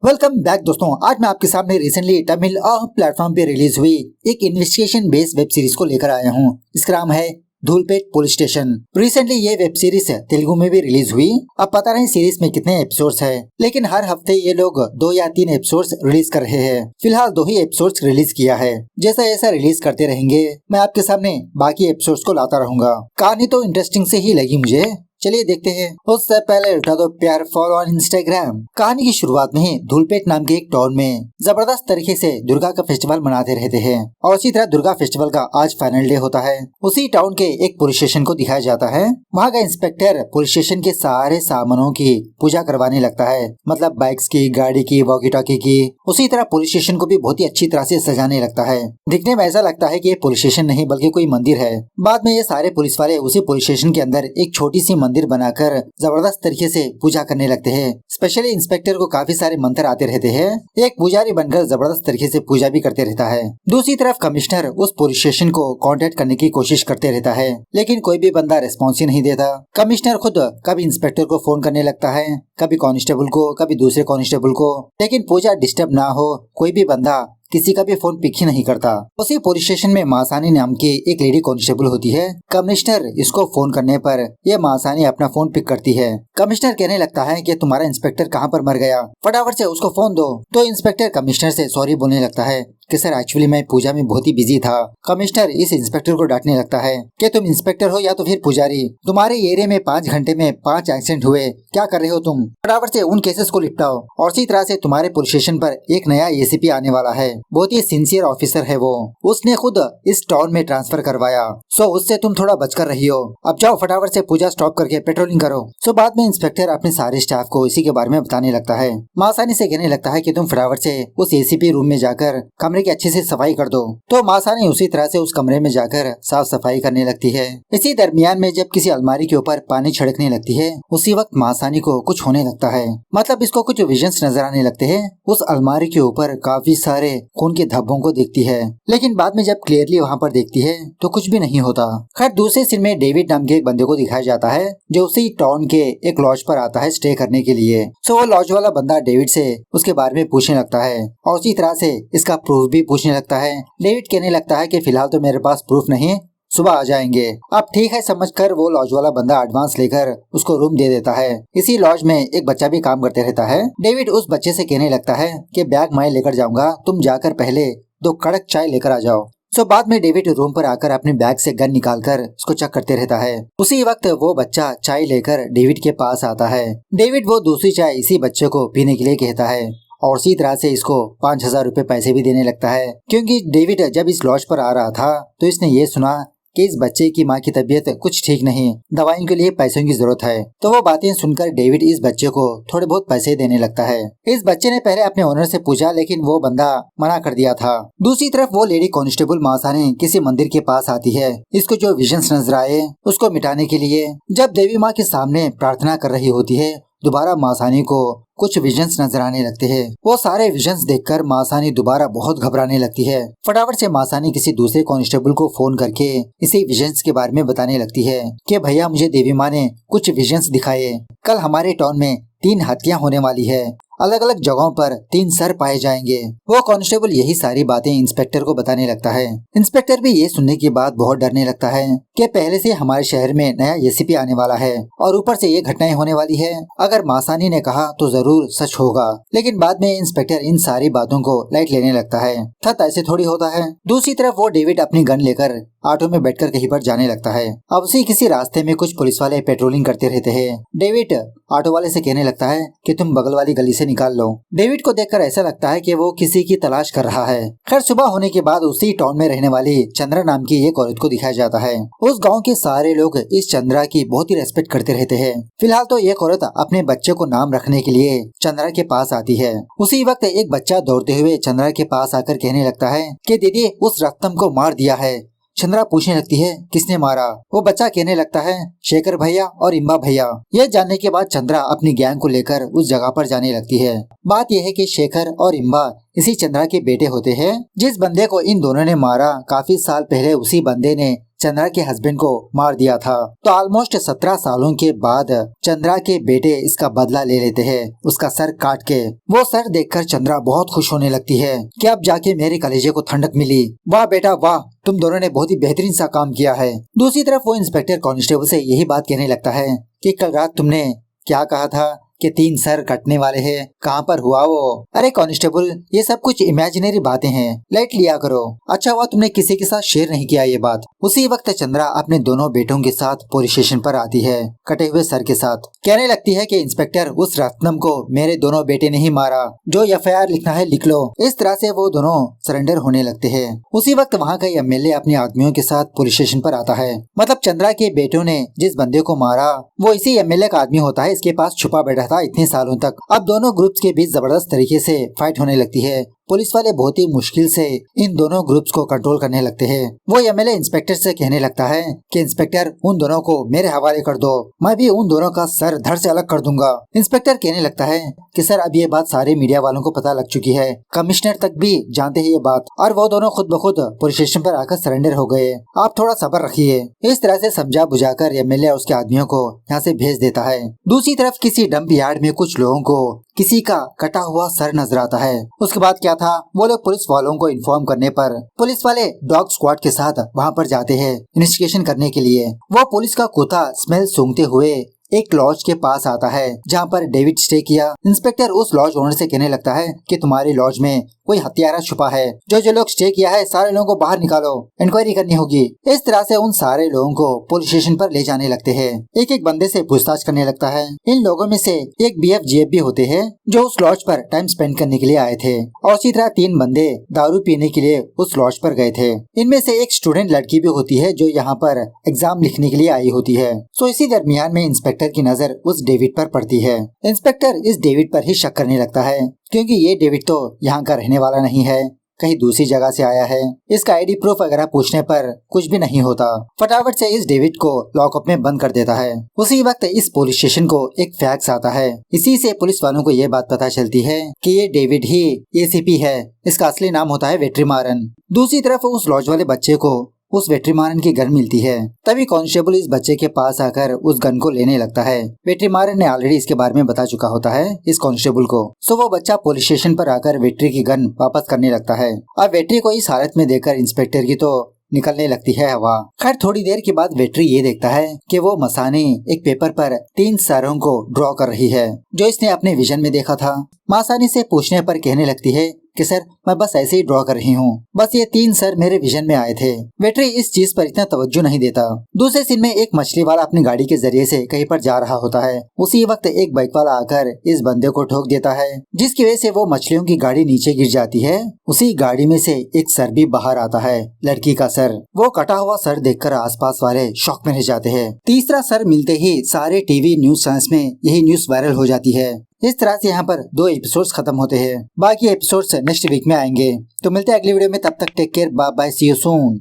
Welcome back दोस्तों। आज मैं आपके सामने रिसेंटली तमिल प्लेटफॉर्म पे रिलीज हुई एक इन्वेस्टिगेशन बेस्ड वेब सीरीज को लेकर आया हूँ। इसका नाम है धूलपेट पुलिस स्टेशन। रिसेंटली ये वेब सीरीज तेलुगु में भी रिलीज हुई। अब पता नहीं सीरीज में कितने एपिसोड्स है, लेकिन हर हफ्ते ये लोग 2 या 3 एपिसोड्स रिलीज कर रहे हैं। फिलहाल 2 ही एपिसोड्स रिलीज किया है। जैसा ऐसा रिलीज करते रहेंगे, मैं आपके सामने बाकी एपिसोड्स को लाता रहूंगा। कहानी तो इंटरेस्टिंग से ही लगी मुझे। चलिए देखते हैं। उससे पहले उठा दो प्यार फॉलो ऑन इंस्टाग्राम। कहानी की शुरुआत में ही धूलपेट नाम के एक टाउन में जबरदस्त तरीके से दुर्गा का फेस्टिवल मनाते रहते हैं और इसी तरह दुर्गा फेस्टिवल का आज फाइनल डे होता है। उसी टाउन के एक पुलिस स्टेशन को दिखाया जाता है। वहाँ का इंस्पेक्टर पुलिस स्टेशन के सारे सामानों की पूजा करवाने लगता है, मतलब बाइक्स की, गाड़ी की, वॉकी टॉकी की। उसी तरह पुलिस स्टेशन को भी बहुत ही अच्छी तरह से सजाने लगता है। दिखने में ऐसा लगता है कि ये पुलिस स्टेशन नहीं बल्कि कोई मंदिर है। बाद में ये सारे पुलिस वाले उसी पुलिस स्टेशन के अंदर एक छोटी सी मंदिर बनाकर जबरदस्त तरीके से पूजा करने लगते हैं। स्पेशली इंस्पेक्टर को काफी सारे मंत्र आते रहते हैं। एक पुजारी बनकर जबरदस्त तरीके से पूजा भी करते रहता है। दूसरी तरफ कमिश्नर उस पुलिस स्टेशन को कांटेक्ट करने की कोशिश करते रहता है, लेकिन कोई भी बंदा रिस्पॉन्स ही नहीं देता। कमिश्नर खुद कभी इंस्पेक्टर को फोन करने लगता है, कभी कांस्टेबल को, कभी दूसरे कांस्टेबल को, लेकिन पूजा डिस्टर्ब ना हो कोई भी बंदा किसी का भी फोन पिक ही नहीं करता। उसी पुलिस स्टेशन में मासानी नाम की एक लेडी कांस्टेबल होती है। कमिश्नर इसको फोन करने पर यह मासानी अपना फोन पिक करती है। कमिश्नर कहने लगता है कि तुम्हारा इंस्पेक्टर कहाँ पर मर गया, फटाफट से उसको फोन दो। तो इंस्पेक्टर कमिश्नर से सॉरी बोलने लगता है कि सर एक्चुअली मैं पूजा में बहुत ही बिजी था। कमिश्नर इस इंस्पेक्टर को डांटने लगता है कि तुम इंस्पेक्टर हो या तो फिर पुजारी, तुम्हारे एरिया में 5 घंटे में 5 एक्सीडेंट हुए, क्या कर रहे हो तुम? फटाफट से उन केसेस को निपटाओ। और इसी तरह से तुम्हारे पुलिस स्टेशन पर एक नया एसीपी आने वाला है, बहुत ही सिंसियर ऑफिसर है वो, उसने खुद इस टाउन में ट्रांसफर करवाया। सो उससे तुम थोड़ा बचकर रहियो। अब जाओ फटाफट से पूजा स्टॉप करके पेट्रोलिंग करो। सो बाद में इंस्पेक्टर अपने सारे स्टाफ को इसी के बारे में बताने लगता है। मासानी से कहने लगता है कि तुम फटाफट से उस एसीपी रूम में जाकर कमरे की अच्छे से सफाई कर दो। तो मासानी उसी तरह से उस कमरे में जाकर साफ सफाई करने लगती है। इसी दरमियान में जब किसी अलमारी के ऊपर पानी छिड़कने लगती है, उसी वक्त मासानी को कुछ होने लगता है, मतलब इसको कुछ विजन्स नजर आने लगते हैं। उस अलमारी के ऊपर काफी सारे खून के धब्बों को देखती है, लेकिन बाद में जब क्लियरली वहाँ पर देखती है तो कुछ भी नहीं होता। खैर दूसरे सीन में डेविड नाम के एक बंदे को दिखाया जाता है जो उसी टाउन के एक लॉज पर आता है स्टे करने के लिए। सो वो लॉज वाला बंदा डेविड से उसके बारे में पूछने लगता है और उसी तरह से इसका प्रूफ भी पूछने लगता है। डेविड कहने लगता है कि फिलहाल तो मेरे पास प्रूफ नहीं, सुबह आ जाएंगे। अब ठीक है समझकर वो लॉज वाला बंदा एडवांस लेकर उसको रूम दे देता है। इसी लॉज में एक बच्चा भी काम करते रहता है। डेविड उस बच्चे से कहने लगता है कि बैग मैं लेकर जाऊंगा, तुम जाकर पहले 2 कड़क चाय लेकर आ जाओ। सो बाद में डेविड रूम पर आकर अपने बैग से गन निकालकर उसको चेक करते रहता है। उसी वक्त वो बच्चा चाय लेकर डेविड के पास आता है। डेविड वो दूसरी चाय इसी बच्चे को पीने के लिए कहता है और इसी तरह से इसको 5000 रुपए पैसे भी देने लगता है, क्योंकि डेविड जब इस लॉज पर आ रहा था तो इसने ये सुना कि इस बच्चे की माँ की तबीयत कुछ ठीक नहीं, दवाइयों के लिए पैसों की जरूरत है। तो वो बातें सुनकर डेविड इस बच्चे को थोड़े बहुत पैसे देने लगता है। इस बच्चे ने पहले अपने ओनर से पूछा, लेकिन वो बंदा मना कर दिया था। दूसरी तरफ वो लेडी कांस्टेबल मासानी किसी मंदिर के पास आती है, इसको जो विजन्स नजर आए उसको मिटाने के लिए। जब देवी माँ के सामने प्रार्थना कर रही होती है, दोबारा मासानी को कुछ विजन्स नजर आने लगते हैं। वो सारे विजन्स देखकर मासानी दोबारा बहुत घबराने लगती है। फटाफट से मासानी किसी दूसरे कांस्टेबल को फोन करके इसी विजन्स के बारे में बताने लगती है कि भैया मुझे देवी माँ ने कुछ विजन्स दिखाए। कल हमारे टाउन में 3 हत्याएं होने वाली है, अलग अलग जगहों पर 3 सर पाए जाएंगे। वो कांस्टेबल यही सारी बातें इंस्पेक्टर को बताने लगता है। इंस्पेक्टर भी ये सुनने के बाद बहुत डरने लगता है कि पहले से हमारे शहर में नया एसीपी आने वाला है और ऊपर से ये घटनाएं होने वाली है। अगर मासानी ने कहा तो जरूर सच होगा, लेकिन बाद में इंस्पेक्टर इन सारी बातों को लाइट लेने लगता है। था ऐसे थोड़ी होता है। दूसरी तरफ वो डेविड अपनी गन लेकर ऑटो में बैठकर कहीं पर जाने लगता है। अब उसी किसी रास्ते में कुछ पुलिस वाले पेट्रोलिंग करते रहते हैं। डेविड ऑटो वाले से कहने लगता है कि तुम बगल वाली गली से निकाल लो। डेविड को देखकर ऐसा लगता है कि वो किसी की तलाश कर रहा है। खैर सुबह होने के बाद उसी टाउन में रहने वाली चंद्रा नाम की एक औरत को दिखाया जाता है। उस गांव के सारे लोग इस चंद्रा की बहुत ही रेस्पेक्ट करते रहते हैं। फिलहाल तो एक औरत अपने बच्चे को नाम रखने के लिए चंद्रा के पास आती है। उसी वक्त एक बच्चा दौड़ते हुए चंद्रा के पास आकर कहने लगता है कि दीदी उस रत्तम को मार दिया है। चंद्रा पूछने लगती है किसने मारा? वो बच्चा कहने लगता है शेखर भैया और इम्बा भैया। यह जानने के बाद चंद्रा अपनी गैंग को लेकर उस जगह पर जाने लगती है। बात यह है कि शेखर और इम्बा इसी चंद्रा के बेटे होते हैं। जिस बंदे को इन दोनों ने मारा काफी साल पहले उसी बंदे ने चंद्रा के हस्बैंड को मार दिया था। तो ऑलमोस्ट 17 सालों के बाद चंद्रा के बेटे इसका बदला ले लेते हैं, उसका सर काट के। वो सर देखकर चंद्रा बहुत खुश होने लगती है कि अब जाके मेरे कलेजे को ठंडक मिली। वाह बेटा वाह, तुम दोनों ने बहुत ही बेहतरीन सा काम किया है। दूसरी तरफ वो इंस्पेक्टर कांस्टेबल से यही बात कहने लगता है कि कल रात तुमने क्या कहा था कि 3 सर कटने वाले हैं, कहाँ पर हुआ वो? अरे कांस्टेबल, ये सब कुछ इमेजिनरी बातें हैं, लाइट लिया करो। अच्छा हुआ तुमने किसी के साथ शेयर नहीं किया ये बात। उसी वक्त चंद्रा अपने दोनों बेटों के साथ पुलिस स्टेशन पर आती है, कटे हुए सर के साथ। कहने लगती है कि इंस्पेक्टर, उस रत्नम को मेरे दोनों बेटे ने ही मारा, जो FIR लिखना है लिख लो। इस तरह से वो दोनों सरेंडर होने लगते हैं। उसी वक्त वहाँ का MLA अपने आदमियों के साथ पुलिस स्टेशन पर आता है। मतलब चंद्रा के बेटों ने जिस बंदे को मारा वो इसी MLA का आदमी होता है, इसके पास छुपा बैठा था इतने सालों तक। अब दोनों ग्रुप्स के बीच जबरदस्त तरीके से फाइट होने लगती है। पुलिस वाले बहुत ही मुश्किल से इन दोनों ग्रुप्स को कंट्रोल करने लगते हैं। वो MLA इंस्पेक्टर से कहने लगता है कि इंस्पेक्टर, उन दोनों को मेरे हवाले कर दो, मैं भी उन दोनों का सर धड़ से अलग कर दूंगा। इंस्पेक्टर कहने लगता है कि सर, अब ये बात सारे मीडिया वालों को पता लग चुकी है, कमिश्नर तक भी जानते हैं ये बात, और वो दोनों खुद ब खुद पुलिस स्टेशन पर आकर सरेंडर हो गए। आप थोड़ा सब्र रखिए। इस तरह से समझा बुझाकर MLA उसके आदमियों को यहाँ से भेज देता है। दूसरी तरफ किसी डंप यार्ड में कुछ लोगों को किसी का कटा हुआ सर नजर आता है। उसके बाद क्या था, वो लोग पुलिस वालों को इन्फॉर्म करने पर पुलिस वाले डॉग स्क्वाड के साथ वहाँ पर जाते हैं इन्वेस्टिगेशन करने के लिए। वो पुलिस का कुत्ता स्मेल सूंघते हुए एक लॉज के पास आता है जहाँ पर डेविड स्टे किया। इंस्पेक्टर उस लॉज ओनर से कहने लगता है कि तुम्हारी लॉज में कोई हत्यारा छुपा है, जो लोग स्टे किया है सारे लोगों को बाहर निकालो, इंक्वायरी करनी होगी। इस तरह से उन सारे लोगों को पुलिस स्टेशन पर ले जाने लगते हैं। एक एक बंदे से पूछताछ करने लगता है। इन लोगों में से एक BFGF भी होते हैं जो उस लॉज पर टाइम स्पेंड करने के लिए आए थे, और इसी तरह 3 बंदे दारू पीने के लिए उस लॉज पर गए थे। इनमें से एक स्टूडेंट लड़की भी होती है जो यहाँ पर एग्जाम लिखने के लिए आई होती है। तो इसी दरमियान में इंस्पेक्टर की नजर उस डेविड पर पड़ती है। इंस्पेक्टर इस डेविड पर ही शक करने लगता है क्योंकि ये डेविड तो यहाँ का रहने वाला नहीं है, कहीं दूसरी जगह से आया है। इसका ID प्रूफ वगैरह पूछने पर कुछ भी नहीं होता। फटाफट से इस डेविड को लॉकअप में बंद कर देता है। उसी वक्त इस पुलिस स्टेशन को एक फैक्स आता है। इसी से पुलिस वालों को ये बात पता चलती है कि ये डेविड ही ACP है। इसका असली नाम होता है वेट्रीमारन। दूसरी तरफ उस लॉज वाले बच्चे को उस वेट्रीमारन की गन मिलती है। तभी कांस्टेबल इस बच्चे के पास आकर उस गन को लेने लगता है। वेट्रीमारन ने ऑलरेडी इसके बारे में बता चुका होता है इस कांस्टेबल को। सो वो बच्चा पुलिस स्टेशन पर आकर वेट्री की गन वापस करने लगता है। अब वेट्री को इस हालत में देखकर इंस्पेक्टर की तो निकलने लगती है हवा। खैर थोड़ी देर के बाद वेट्री ये देखता है कि वो मसानी एक पेपर पर 3 सरों को ड्रॉ कर रही है जो इसने अपने विजन में देखा था। मासानी से पूछने पर कहने लगती है कि सर, मैं बस ऐसे ही ड्रॉ कर रही हूँ, बस ये 3 सर मेरे विजन में आए थे। वेट्री इस चीज पर इतना तवज्जो नहीं देता। दूसरे सीन में एक मछली वाला अपनी गाड़ी के जरिए से कहीं पर जा रहा होता है। उसी वक्त एक बाइक वाला आकर इस बंदे को ठोक देता है, जिसकी वजह से वो मछलियों की गाड़ी नीचे गिर जाती है। उसी गाड़ी में से एक सर भी बाहर आता है, लड़की का सर। वो कटा हुआ सर देखकर आसपास वाले शॉक में रह जाते हैं। तीसरा सर मिलते ही सारे टीवी न्यूज चैनल्स में यही न्यूज वायरल हो जाती है। इस तरह से यहाँ पर 2 एपिसोड्स खत्म होते हैं। बाकी एपिसोड्स नेक्स्ट वीक में आएंगे। तो मिलते हैं अगली वीडियो में, तब तक take care, bye bye, see you soon.